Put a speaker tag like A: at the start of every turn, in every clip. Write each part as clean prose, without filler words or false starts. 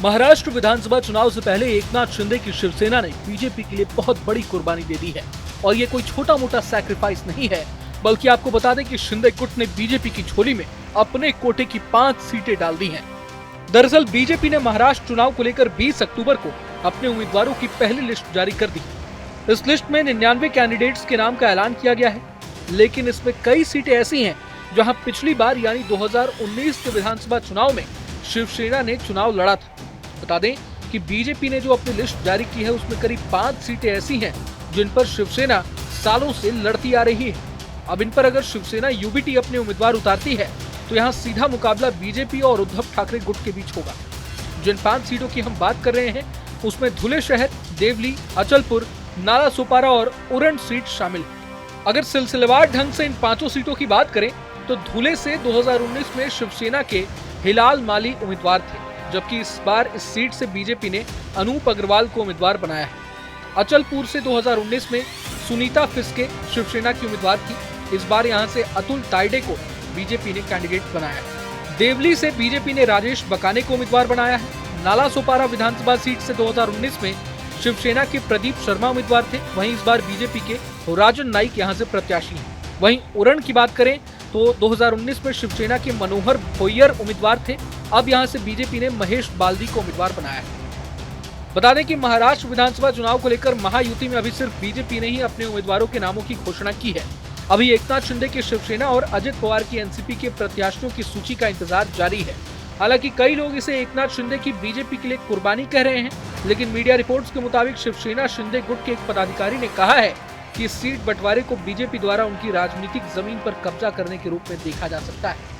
A: महाराष्ट्र विधानसभा चुनाव से पहले एकनाथ शिंदे की शिवसेना ने बीजेपी के लिए बहुत बड़ी कुर्बानी दे दी है और ये कोई छोटा मोटा सैक्रिफाइस नहीं है, बल्कि आपको बता दें कि शिंदे गुट ने बीजेपी की झोली में अपने कोटे की 5 सीटें डाल दी हैं। दरअसल बीजेपी ने महाराष्ट्र चुनाव को लेकर 20 अक्टूबर को अपने उम्मीदवारों की पहली लिस्ट जारी कर दी। इस लिस्ट में 99 कैंडिडेट्स के नाम का ऐलान किया गया है, लेकिन इसमें कई सीटें ऐसी हैं जहां पिछली बार यानी 2019 के विधानसभा चुनाव में शिवसेना ने चुनाव लड़ा था। बता दें कि बीजेपी ने जो अपनी लिस्ट जारी की है उसमें करीब 5 सीटें ऐसी हैं जिन पर शिवसेना सालों से लड़ती आ रही है। अब इन पर अगर शिवसेना यूबीटी अपने उम्मीदवार उतारती है तो यहाँ सीधा मुकाबला बीजेपी और उद्धव ठाकरे गुट के बीच होगा। जिन 5 सीटों की हम बात कर रहे हैं उसमें धुले शहर, देवली, अचलपुर, नाला सोपारा और उरण सीट शामिल है। अगर सिलसिलेवार ढंग से इन 5 सीटों की बात करें तो धुले से 2019 में शिवसेना के हिलाल माली उम्मीदवार थे, जबकि इस बार इस सीट से बीजेपी ने अनूप अग्रवाल को उम्मीदवार बनाया है। अचलपुर से 2019 में सुनीता फिस्के शिवसेना की उम्मीदवार थी, इस बार यहां से अतुल ताइडे को बीजेपी ने कैंडिडेट बनाया है। देवली से बीजेपी ने राजेश बकाने को उम्मीदवार बनाया है। नाला सोपारा विधानसभा सीट से 2019 में शिवसेना के प्रदीप शर्मा उम्मीदवार थे, वहीं इस बार बीजेपी के राजन नाइक यहां से प्रत्याशी हैं। वहीं उरण की बात करें तो 2019 में शिवसेना के मनोहर भोयर उम्मीदवार थे, अब यहां से बीजेपी ने महेश बाल्दी को उम्मीदवार बनाया है। बता दें कि महाराष्ट्र विधानसभा चुनाव को लेकर महायुति में अभी सिर्फ बीजेपी ने ही अपने उम्मीदवारों के नामों की घोषणा की है। अभी एकनाथ शिंदे की शिवसेना और अजित पवार की एनसीपी के प्रत्याशियों की सूची का इंतजार जारी है। हालांकि कई लोग इसे एकनाथ शिंदे की बीजेपी के लिए कुर्बानी कह रहे हैं, लेकिन मीडिया रिपोर्ट्स के मुताबिक शिवसेना शिंदे गुट के एक पदाधिकारी ने कहा है कि इस सीट बंटवारे को बीजेपी द्वारा उनकी राजनीतिक जमीन पर कब्जा करने के रूप में देखा जा सकता है।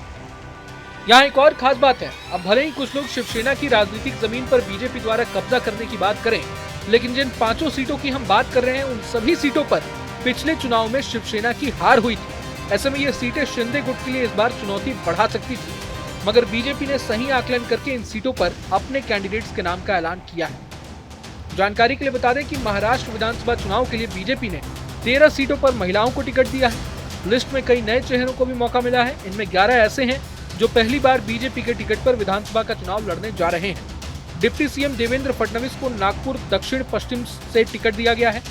A: यहाँ एक और खास बात है, अब भले ही कुछ लोग शिवसेना की राजनीतिक जमीन पर बीजेपी द्वारा कब्जा करने की बात करें, लेकिन जिन 5 सीटों की हम बात कर रहे हैं उन सभी सीटों पर पिछले चुनाव में शिवसेना की हार हुई थी। ऐसे में ये सीटें शिंदे गुट के लिए इस बार चुनौती बढ़ा सकती थी, मगर बीजेपी ने सही आकलन करके इन सीटों पर अपने कैंडिडेट्स के नाम का ऐलान किया है। जानकारी के लिए बता दें कि महाराष्ट्र विधानसभा चुनाव के लिए बीजेपी ने 13 सीटों पर महिलाओं को टिकट दिया है। लिस्ट में कई नए चेहरों को भी मौका मिला है। इनमें 11 ऐसे हैं जो पहली बार बीजेपी के टिकट पर विधानसभा का चुनाव लड़ने जा रहे हैं। डिप्टी सीएम देवेंद्र फडणवीस को नागपुर दक्षिण पश्चिम से टिकट दिया गया है।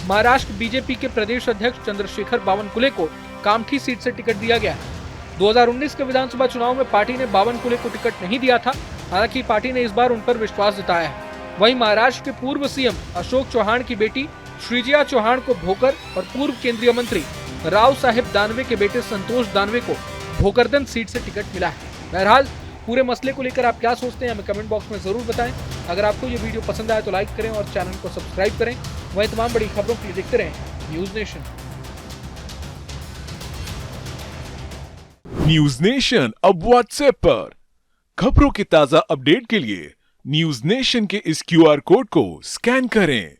A: महाराष्ट्र बीजेपी के प्रदेश अध्यक्ष चंद्रशेखर बावनकुले को कामठी सीट से टिकट दिया गया है। 2019 के विधानसभा चुनाव में पार्टी ने बावनकुले को टिकट नहीं दिया था, हालांकि पार्टी ने इस बार उन पर विश्वास जताया है। वहीं महाराष्ट्र के पूर्व सीएम अशोक चौहान की बेटी श्रीजिया चौहान को भोकर और पूर्व केंद्रीय मंत्री राव साहेब दानवे के बेटे संतोष दानवे को भोकरदन सीट से टिकट मिला है। बहरहाल पूरे मसले को लेकर आप क्या सोचते हैं हमें कमेंट बॉक्स में जरूर बताएं। अगर आपको ये वीडियो पसंद आए तो लाइक करें और चैनल को सब्सक्राइब करें। वहीं तमाम बड़ी खबरों के लिए देखते रहें न्यूज नेशन।
B: न्यूज नेशन अब व्हाट्सएप पर खबरों के ताजा अपडेट के लिए न्यूज नेशन के इस QR कोड को स्कैन करें।